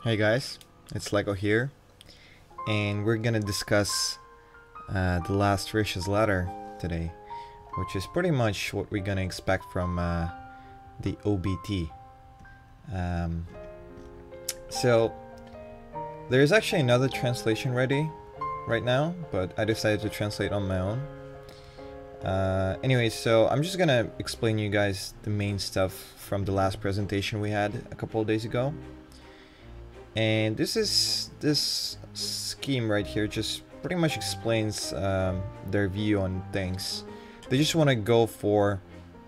Hey guys, it's Lego here, and we're gonna discuss the last Rish's letter today, which is pretty much what we're gonna expect from the OBT. Um, so there's actually another translation ready right now, but I decided to translate on my own. Anyway, so I'm just gonna explain you guys the main stuff from the last presentation we had a couple of days ago. And this scheme right here just pretty much explains their view on things. They just want to go for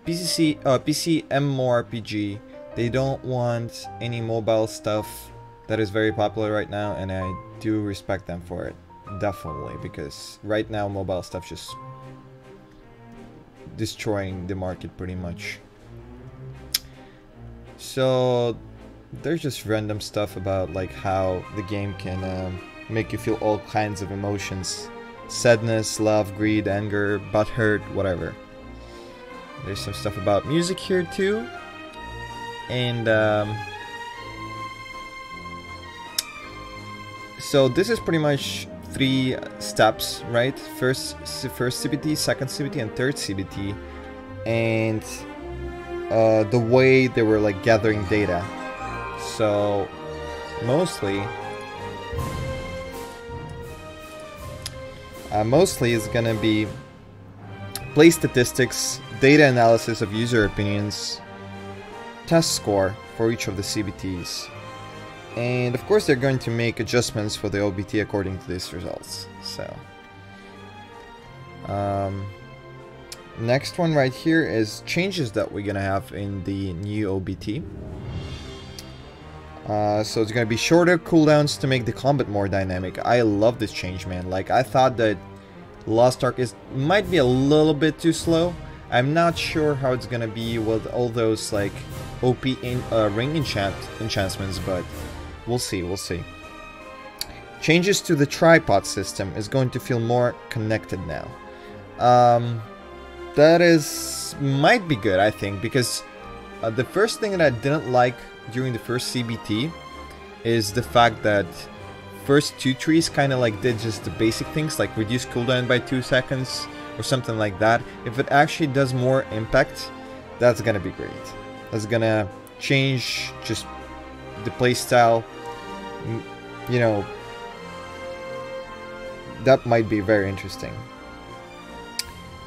PC MMORPG. They don't want any mobile stuff that is very popular right now, and I do respect them for it, definitely, because right now mobile stuff just destroying the market pretty much. So there's just random stuff about like how the game can make you feel all kinds of emotions: sadness, love, greed, anger, butthurt, whatever. There's some stuff about music here too, and so this is pretty much 3 steps, right? First CBT, second CBT, and third CBT, and the way they were like gathering data. So mostly is gonna be play statistics, data analysis of user opinions, test score for each of the CBTs, and of course they're going to make adjustments for the OBT according to these results. So next one right here is changes that we're gonna have in the new OBT. So it's gonna be shorter cooldowns to make the combat more dynamic. I love this change, man. Like, I thought that Lost Ark might be a little bit too slow. I'm not sure how it's gonna be with all those like OP ring enchantments, but we'll see. Changes to the tripod system is going to feel more connected now. That might be good, I think, because the first thing that I didn't like during the first CBT is the fact that first 2 trees kind of like did just the basic things like reduce cooldown by 2 seconds or something like that. If it actually does more impact, that's gonna be great. That's gonna change just the playstyle, you know. That might be very interesting.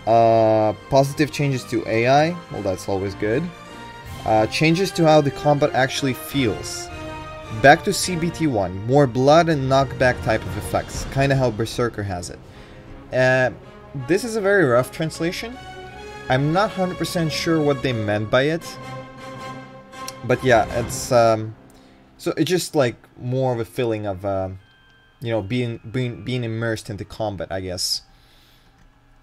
Positive changes to AI, well, that's always good. Changes to how the combat actually feels. Back to CBT1, more blood and knockback type of effects, kind of how Berserker has it. This is a very rough translation. I'm not 100% sure what they meant by it. But yeah, it's so it's just like more of a feeling of you know, being immersed into combat, I guess.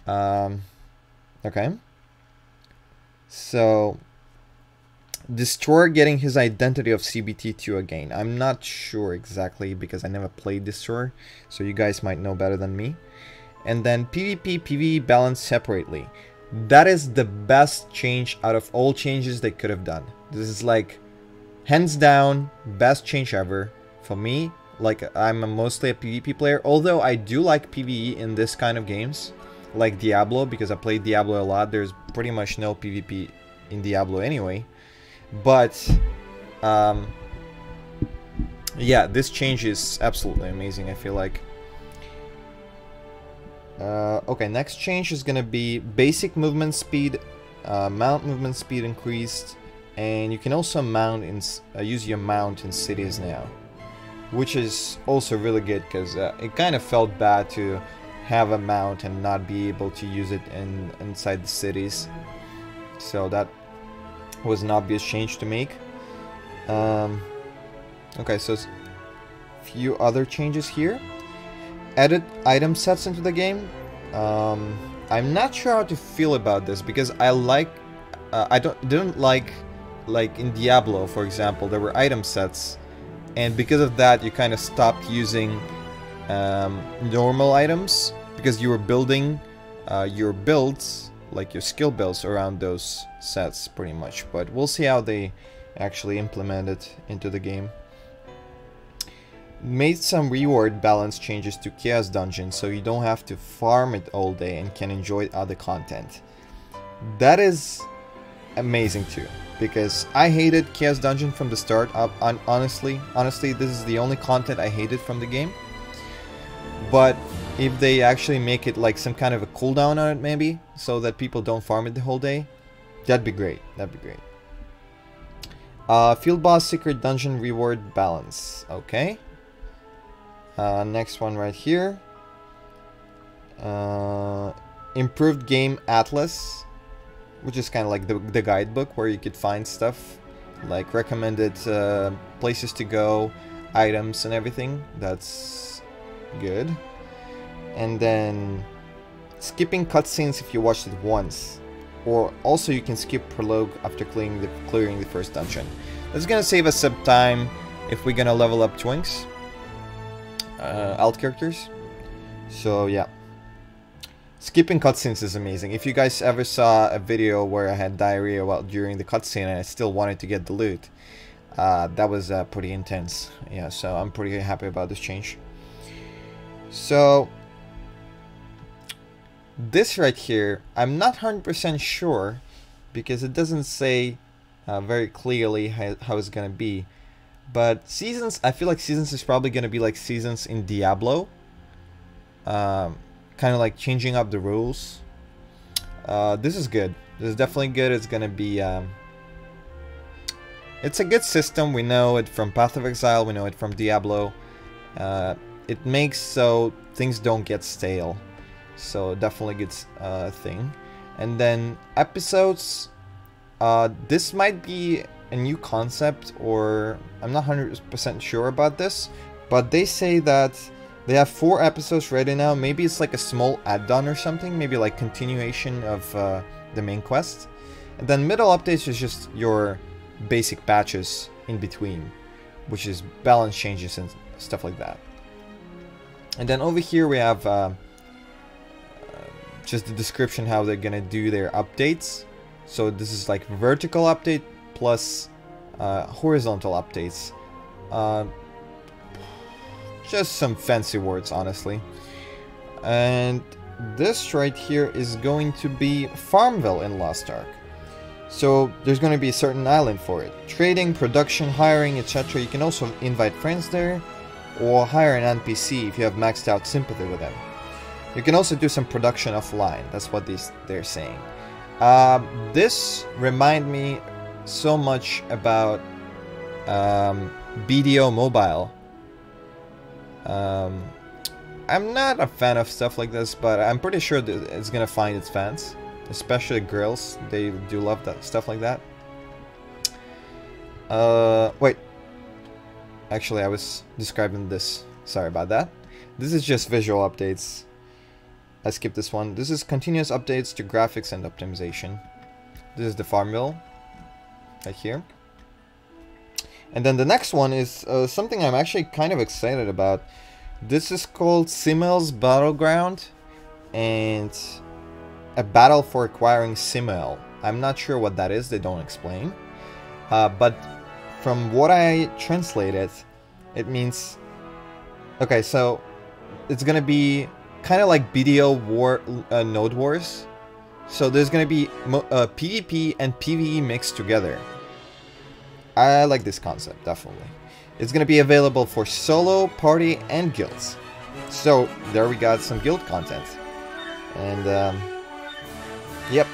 Okay. So Destroyer getting his identity of CBT2 again. I'm not sure exactly because I never played Destroyer, so you guys might know better than me. And then PvP, PvE balanced separately. That is the best change out of all changes they could have done. This is like, hands down, best change ever. For me, like, I'm mostly a PvP player, although I do like PvE in this kind of games, like Diablo, because I played Diablo a lot. There's pretty much no PvP in Diablo anyway. But yeah, this change is absolutely amazing, I feel like. Okay, next change is gonna be basic movement speed, mount movement speed increased, and you can also mount use your mount in cities now, which is also really good because it kind of felt bad to have a mount and not be able to use it inside the cities. So that was an obvious change to make. Okay, so a few other changes here. Added item sets into the game. I'm not sure how to feel about this because I didn't like in Diablo, for example, there were item sets, and because of that you kind of stopped using normal items because you were building your builds, like your skill builds, around those sets pretty much. But we'll see how they actually implement it into the game. made some reward balance changes to Chaos Dungeon so you don't have to farm it all day and can enjoy other content. That is amazing too, because I hated Chaos Dungeon from the start. Honestly, this is the only content I hated from the game. But if they actually make it like some kind of a cooldown on it, maybe, so that people don't farm it the whole day, that'd be great. That'd be great. Field Boss Secret Dungeon Reward Balance. Okay. Next one right here. Improved Game Atlas, which is kind of like the guidebook where you could find stuff like recommended places to go, items and everything. That's good. And then skipping cutscenes if you watched it once, or also you can skip prologue after clearing the first dungeon. That's gonna save us some time if we're gonna level up Twinks, alt characters. So yeah, skipping cutscenes is amazing. If you guys ever saw a video where I had diarrhea while during the cutscene and I still wanted to get the loot, that was pretty intense. Yeah, so I'm pretty happy about this change. So this right here, I'm not 100% sure because it doesn't say very clearly how it's gonna be. But seasons, I feel like seasons is probably gonna be like seasons in Diablo. Kind of like changing up the rules. This is good. This is definitely good. It's gonna be it's a good system. We know it from Path of Exile. We know it from Diablo. It makes so things don't get stale. So definitely good thing. And then episodes. This might be a new concept, or I'm not 100% sure about this, but they say that they have 4 episodes ready now. Maybe it's like a small add-on or something, maybe like continuation of the main quest. And then middle updates is just your basic patches in between, which is balance changes and stuff like that. And then over here we have just the description how they're gonna do their updates. So this is like vertical update plus horizontal updates. Just some fancy words, honestly. And this right here is going to be Farmville in Lost Ark. So there's going to be a certain island for it. Trading, production, hiring, etc. You can also invite friends there, or hire an NPC if you have maxed out sympathy with them. You can also do some production offline. That's what they're saying. This reminds me so much about BDO Mobile. I'm not a fan of stuff like this, but I'm pretty sure that it's gonna find its fans, especially girls. They do love that stuff like that. Wait. Actually, I was describing this. Sorry about that. This is just visual updates. I skipped this one. This is continuous updates to graphics and optimization. This is the Farmville right here. And then the next one is something I'm actually kind of excited about. This is called Simmons Barrow, and a battle for acquiring Simmel. I'm not sure what that is, they don't explain. But from what I translated, it means... Okay, so it's gonna be kind of like BDO War, Node Wars. So there's gonna be PvP and PvE mixed together. I like this concept, definitely. It's gonna be available for solo, party, and guilds. So there we got some guild content. And yep.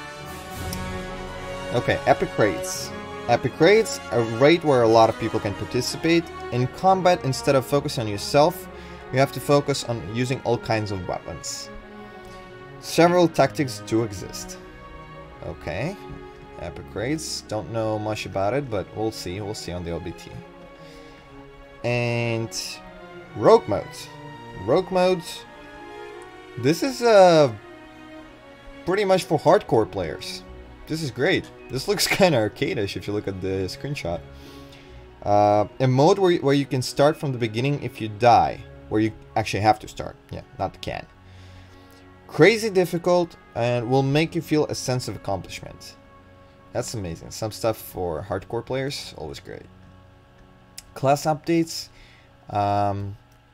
Okay, epic raids. Epic raids, a raid where a lot of people can participate. In combat, instead of focusing on yourself, you have to focus on using all kinds of weapons. Several tactics do exist. Okay. Epic raids, don't know much about it, but we'll see on the OBT. And rogue mode. Rogue mode, this is pretty much for hardcore players. This is great. This looks kind of arcade-ish if you look at the screenshot. A mode where you can start from the beginning if you die, where you actually have to start. Yeah, not can. Crazy difficult, and will make you feel a sense of accomplishment. That's amazing. Some stuff for hardcore players, always great. Class updates.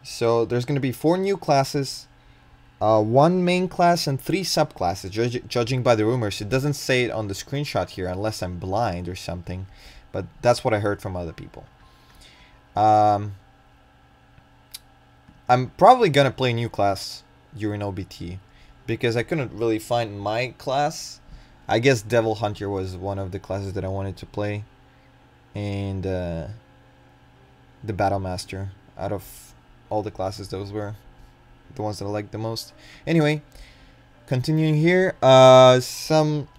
So there's going to be 4 new classes, 1 main class and 3 subclasses, judging by the rumors. It doesn't say it on the screenshot here unless I'm blind or something, but that's what I heard from other people. I'm probably going to play a new class during OBT because I couldn't really find my class. I guess Devil Hunter was one of the classes that I wanted to play, and the Battle Master. Out of all the classes, those were the ones that I liked the most. Anyway, continuing here, some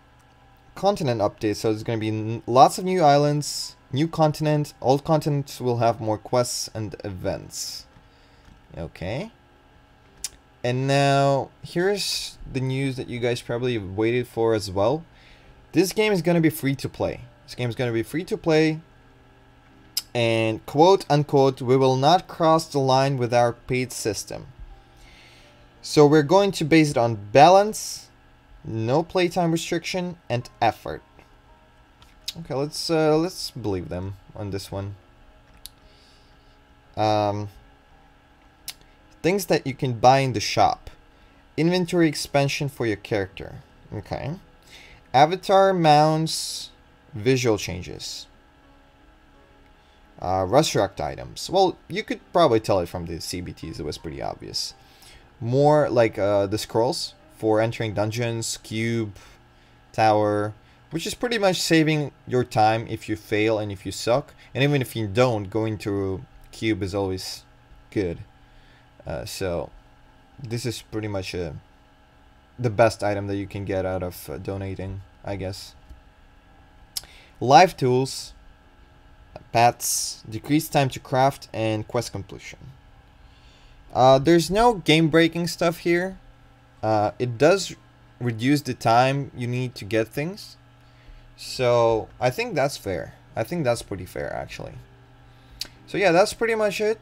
continent updates. So there's going to be lots of new islands, new continent. All continents will have more quests and events. Okay. And now, here's the news that you guys probably waited for as well. This game is going to be free to play. This game is going to be free to play. And quote unquote, we will not cross the line with our paid system. So we're going to base it on balance, no playtime restriction, and effort. Okay, let's believe them on this one. Things that you can buy in the shop. Inventory expansion for your character. Okay. Avatar mounts, visual changes. Resurrect items. Well, you could probably tell it from the CBTs. It was pretty obvious. More like the scrolls for entering dungeons, cube, tower, which is pretty much saving your time if you fail and if you suck. And even if you don't, going to cube is always good. So this is pretty much the best item that you can get out of donating, I guess. Life tools, pets, decreased time to craft, and quest completion. There's no game-breaking stuff here. It does reduce the time you need to get things. So I think that's fair. I think that's pretty fair, actually. So yeah, that's pretty much it.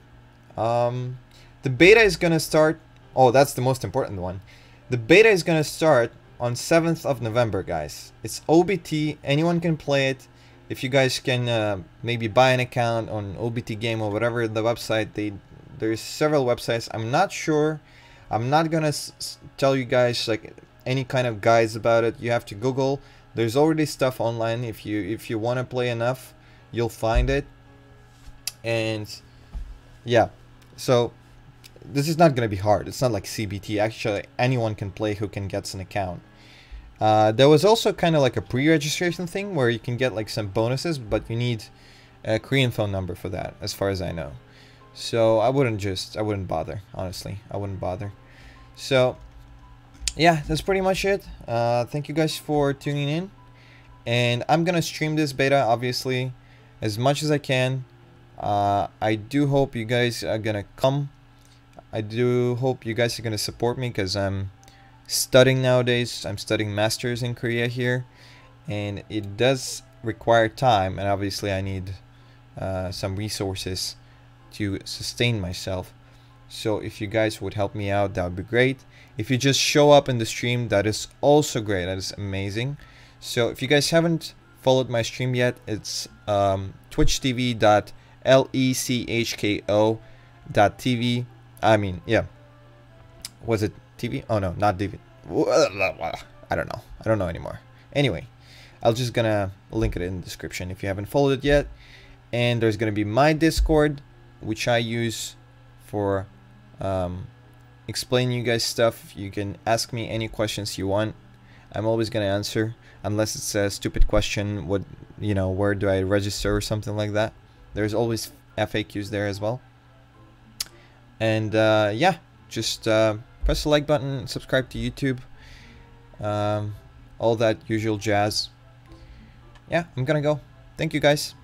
The beta is going to start... Oh, that's the most important one. The beta is going to start on 7th of November, guys. It's OBT. Anyone can play it. If you guys can maybe buy an account on OBT Game or whatever the website, there's several websites. I'm not sure. I'm not going to tell you guys like any kind of guides about it. You have to Google. There's already stuff online. If you want to play enough, you'll find it. And yeah, so this is not going to be hard. It's not like CBT. Actually, anyone can play who can get an account. There was also kind of like a pre-registration thing where you can get like some bonuses, but you need a Korean phone number for that, as far as I know. So I wouldn't bother, honestly. I wouldn't bother. So yeah, that's pretty much it. Thank you guys for tuning in. And I'm going to stream this beta, obviously, as much as I can. I do hope you guys are going to come. I do hope you guys are going to support me because I'm studying nowadays. I'm studying masters in Korea here, and it does require time, and obviously I need some resources to sustain myself. So if you guys would help me out, that would be great. If you just show up in the stream, that is also great. That is amazing. So if you guys haven't followed my stream yet, it's twitchtv.lechko.tv. I mean, yeah. Was it TV? Oh no, not TV. I don't know. I don't know anymore. Anyway, I'll just gonna link it in the description if you haven't followed it yet. And there's gonna be my Discord, which I use for explaining you guys stuff. You can ask me any questions you want. I'm always gonna answer, unless it's a stupid question. What, you know, where do I register or something like that? There's always FAQs there as well. And yeah, just press the like button, subscribe to YouTube, all that usual jazz. Yeah, I'm gonna go. Thank you guys.